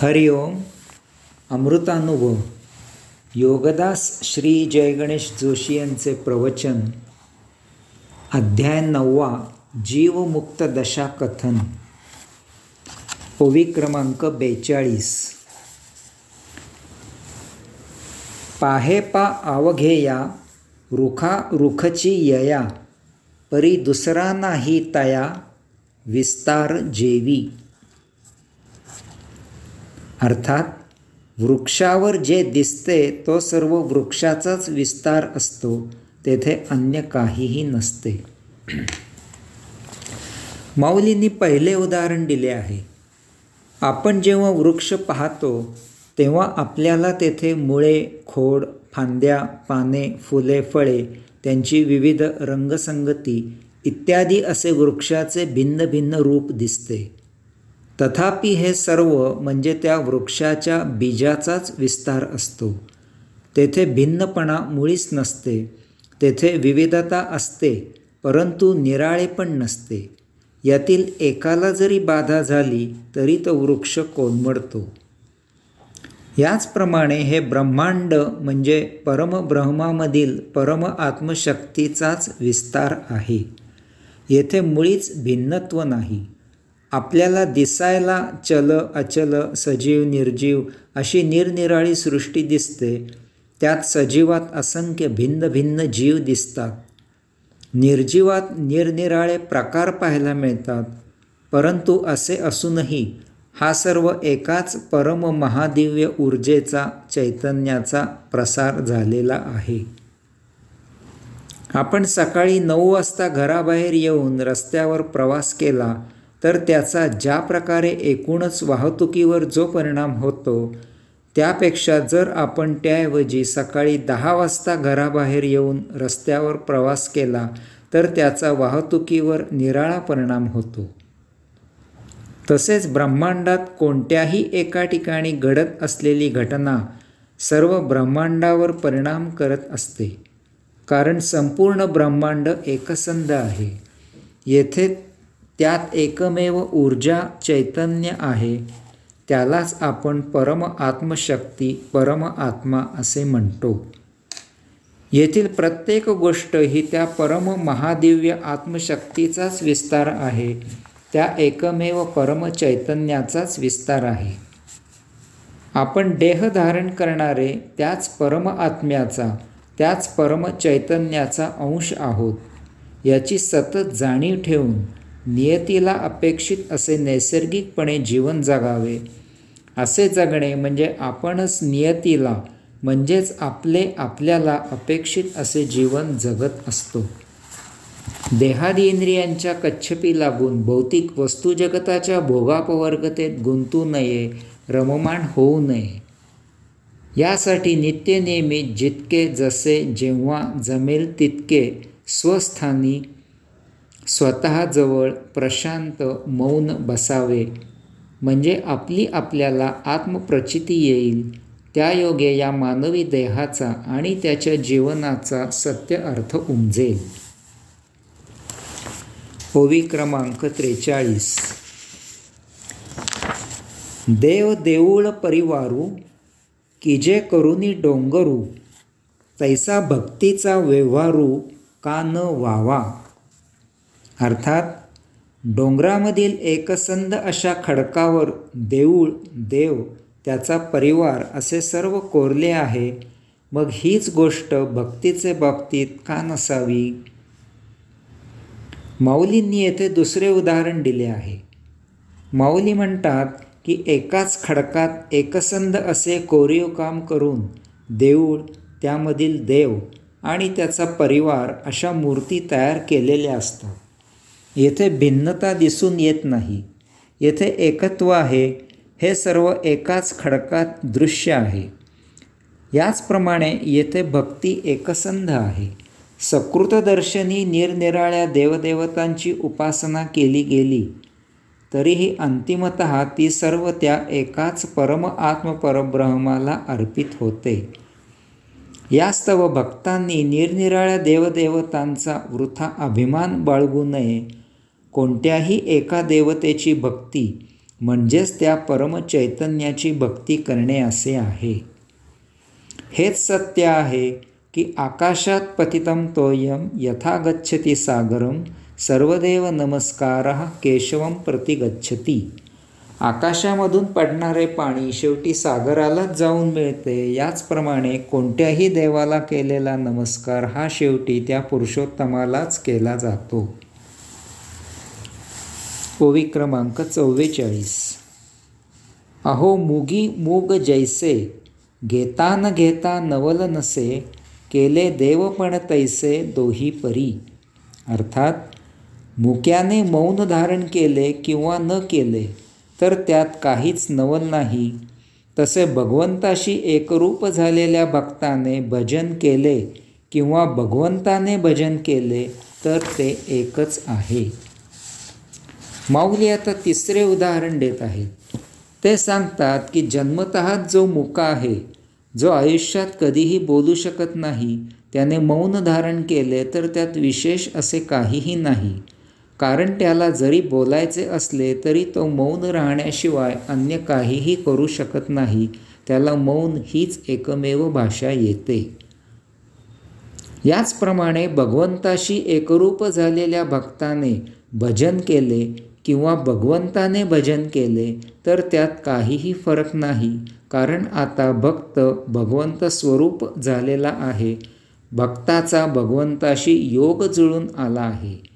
हरि ओम. अमृतानुभव योगदास श्री जयगणेश जोशी यांचे प्रवचन. अध्याय 9. जीवमुक्त दशा कथन. ओवी क्रमांक 42. पाहे पा अवघेया रुखा रुखची यया, परी दुसरा नाही तया विस्तार जेवी. अर्थात वृक्षावर जे दिसते तो सर्व वृक्षाचाच विस्तार असतो, तेथे अन्य काहीही नसते. माऊलींनी पहिले उदाहरण दिले आहे. आपण जेव्हा वृक्ष पाहतो तेव्हा आपल्याला तेथे मुळे, खोड, फांद्या, पाने, फुले, फळे, त्यांची विविध रंगसंगती इत्यादी असे वृक्षाचे भिन्न भिन्न रूप दिसते. तथापि हे सर्व म्हणजे त्या वृक्षाच्या बीजाचाच विस्तार असतो. तेथे भिन्नपणा मुळीच नसते. तेथे विविधता असते, परंतु निराळेपण नसते. यातील एकाला जरी बाधा झाली तरी तो वृक्ष कोलमडतो. याचप्रमाणे हे ब्रह्मांड म्हणजे परमब्रह्मामधील परम आत्मशक्तीचाच विस्तार आहे. येथे मुळीच भिन्नत्व नाही. आपल्याला दिसायला चल अचल, सजीव निर्जीव अशी निरनिराळी सृष्टी दिसते. त्यात सजीवात असंख्य भिन्न भिन्न जीव दिसतात. निर्जीवात निरनिराळे प्रकार पाहायला मिळतात. परंतु असे असूनही हा सर्व एकाच परम महादिव्य ऊर्जेचा, चैतन्याचा प्रसार झालेला आहे. आपण सकाळी 9 वाजता घराबाहेर येऊन रस्त्यावर प्रवास केला तर त्याचा ज्या प्रकारे एकूणच वाहतुकीवर जो परिणाम होतो, त्यापेक्षा जर आपण त्याऐवजी सकाळी 10 वाजता घराबाहेर येऊन रस्त्यावर प्रवास केला तर त्याचा वाहतुकीवर निराळा परिणाम होतो. तसेच ब्रह्मांडात कोणत्याही एका ठिकाणी घडत असलेली घटना सर्व ब्रह्मांडावर परिणाम करत असते. कारण संपूर्ण ब्रह्मांड एकसंध आहे. येथे त्यात एकमेव ऊर्जा, चैतन्य आहे. त्यालाच आपण परम आत्मशक्ती, परम आत्मा असे म्हणतो. येथील प्रत्येक गोष्ट ही त्या परम महादिव्य आत्मशक्तीचाच विस्तार आहे. त्या एकमेव परम चैतन्याचाच विस्तार आहे. आपण देह धारण करणारे त्याच परम आत्म्याचा, त्याच परम चैतन्याचा अंश आहोत. याची सतत जाणीव ठेवून नियतीला अपेक्षित असे नैसर्गिकपणे जीवन जगावे. असे जगणे म्हणजे आपणच नियतीला म्हणजेच आपल्याला अपेक्षित असे जीवन जगत असतो. देहादी इंद्रियांच्या कच्छपी लागून भौतिक वस्तुजगताच्या भोगापवर्गतेत गुंतू नये, रममाण होऊ नये. यासाठी नित्यनेमी जितके जसे जेव्हा जमेल तितके स्वस्थानी स्वतःजवळ प्रशांत मौन बसावे. म्हणजे आपल्याला आत्मप्रचिती येईल. त्यायोगे या मानवी देहाचा आणि त्याच्या जीवनाचा सत्य अर्थ उमजेल. ओवी क्रमांक 43. देव देऊळ परिवारू, की जे करुनी डोंगरू, तैसा भक्तीचा व्यवहारू का न व्हावा. अर्थात डोंगरामधील एकसंध अशा खडकावर देऊळ, देव, त्याचा परिवार असे सर्व कोरले आहे. मग हीच गोष्ट भक्तीचे बाबतीत का नसावी. माऊलींनी येथे दुसरे उदाहरण दिले आहे. माऊली म्हणतात की एकाच खडकात एकसंध असे कोरीव काम करून देऊळ, त्यामधील देव आणि त्याचा परिवार अशा मूर्ती तयार केलेल्या असतात. येथे भिन्नता दिसून येत नाही. येथे एकत्व आहे. हे सर्व एकाच खडकात दृश्य आहे. याचप्रमाणे येथे भक्ती एकसंध आहे. सकृतदर्शनी निरनिराळ्या देवदेवतांची उपासना केली गेली तरीही अंतिमतः ती सर्व त्या एकाच परम आत्मपरब्रह्माला अर्पित होते. यास्तव भक्तांनी निरनिराळ्या देवदेवतांचा वृथा अभिमान बाळगू नये. कोणत्याही एका देवतेची भक्ती म्हणजेच त्या परमचैतन्याची भक्ती करणे असे आहे. हेच सत्य आहे की आकाशात पतितं तोयम यथा गच्छति सागरम सर्वदेव नमस्कारः केशवम प्रति गच्छति. आकाशामधून पडणारे पाणी शेवटी सागरालाच जाऊन मिळते. याचप्रमाणे कोणत्याही देवाला केलेला नमस्कार हा शेवटी त्या पुरुषोत्तमालाच केला जातो. ओवी क्रमांक 44. अहो मुगी मूग जैसे घेता न घेता नवल नसे केले देवपण तैसे दोही परी. अर्थात मुक्याने मौन धारण केले किंवा न केले तर त्यात काहीच नवल नाही. तसे भगवंताशी एकरूप झालेल्या भक्ताने भजन केले किंवा भगवंताने भजन केले तर ते एकच आहे. माऊली आता तिसरे उदाहरण देत आहेत. ते सांगतात की जन्मतःच जो मुका आहे, जो आयुष्यात कधीही बोलू शकत नाही, त्याने मौन धारण केले तर त्यात विशेष असे काहीही नाही. कारण त्याला जरी बोलायचे असले तरी तो मौन राहण्याशिवाय अन्य काहीही करू शकत नाही. त्याला मौन हीच एकमेव भाषा येते. याचप्रमाणे भगवंताशी एकरूप झालेल्या भक्ताने भजन केले किंवा भगवंताने भजन केले तर त्यात काहीही फरक नाही. कारण आता भक्त भगवंत स्वरूप झालेला आहे. भक्ताचा भगवंताशी योग जुळून आला आहे.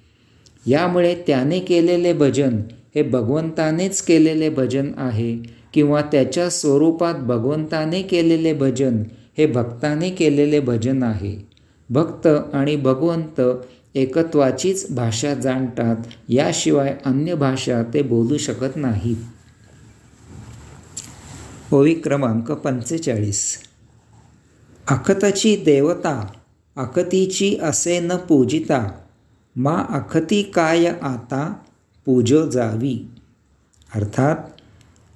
यामुळे त्याने केलेले भजन हे भगवंतानेच केलेले भजन आहे किंवा त्याच्या स्वरूपात भगवंताने केलेले भजन हे भक्ताने केलेले भजन आहे. भक्त आणि भगवंत एकत्वाचीच भाषा जाणतात. याशिवाय अन्य भाषा ते बोलू शकत नाहीत. ओवी क्रमांक 45. अखतची देवता अखतीची असे न पूजिता मा अखती काय आता पूजो जावी. अर्थात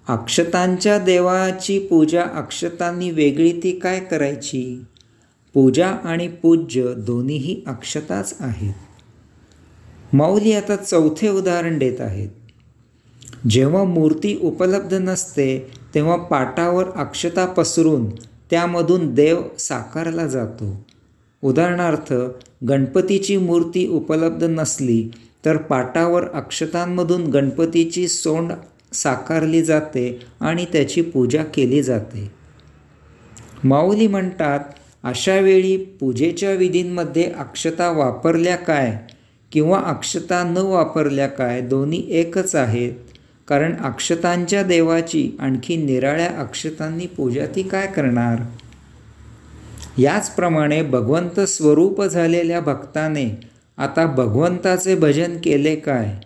अक्षतांच्या देवाची पूजा अक्षतांनी वेगळी ती काय करायची. पूजा आणि पूज्य दोन्हीही अक्षताच आहेत. माऊली आता चौथे उदाहरण देत आहेत. जेव्हा मूर्ती उपलब्ध नसते तेव्हा पाटावर अक्षता पसरून त्यामधून देव साकारला जातो. उदाहरणार्थ गणपतीची मूर्ती उपलब्ध नसली तर पाटावर अक्षतांमधून गणपतीची सोंड साकारली जाते आणि त्याची पूजा केली जाते. माऊली म्हणतात, अशा वेळी पूजेच्या विधींमध्ये अक्षता वापरल्या काय किंवा अक्षता न वापरल्या काय दोन्ही एकच आहेत. कारण अक्षतांच्या देवाची आणखी निराळ्या अक्षतांनी पूजा ती काय करणार. याचप्रमाणे भगवंत स्वरूप झालेल्या भक्ताने आता भगवंताचे भजन केले काय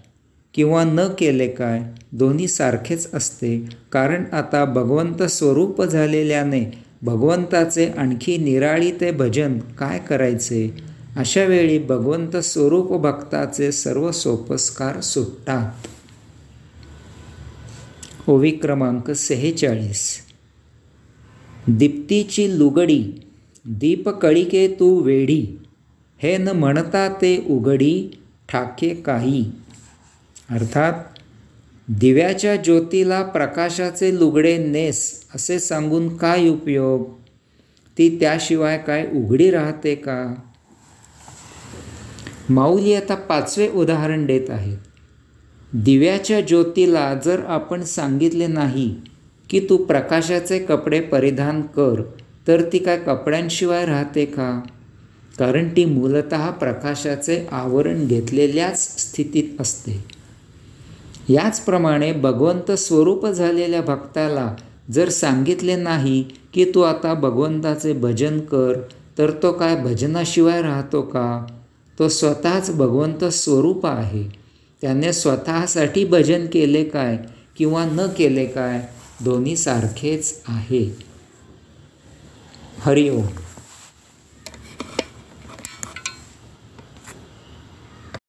किंवा न केले काय दोन्ही सारखेच असते. कारण आता भगवंत स्वरूप झालेल्याने भगवंताचे आणखी निराळी ते भजन काय करायचे. अशा वेळी भगवंत स्वरूप भक्ताचे सर्व सोपस्कार सुटतात. ओवी क्रमांक 46. दीप्तीची लुगडी दीप कळिके तू वेढी हे न म्हणता ते उघडी ठाके काही. अर्थात दिव्याच्या ज्योतीला प्रकाशाचे लुगडे नेस असे सांगून काय उपयोग. ती त्याशिवाय काय उघडी राहते का. माऊली आता पाचवे उदाहरण देत आहेत. दिव्याच्या ज्योतीला जर आपण सांगितले नाही की तू प्रकाशाचे कपडे परिधान कर तर ती काय कपड्यांशिवाय राहते का. कारण ती मूलतः प्रकाशाचे आवरण घेतलेल्याच स्थितीत असते. याचप्रमाणे भगवंत स्वरूप झालेल्या भक्ताला जर सांगितले नाही की तू आता भगवंताचे भजन कर तर तो काय भजनाशिवाय राहतो का. तो स्वतःच भगवंत स्वरूप आहे. त्याने स्वतःसाठी भजन केले काय किंवा न केले काय दोन्ही सारखेच आहे. हरि ओम.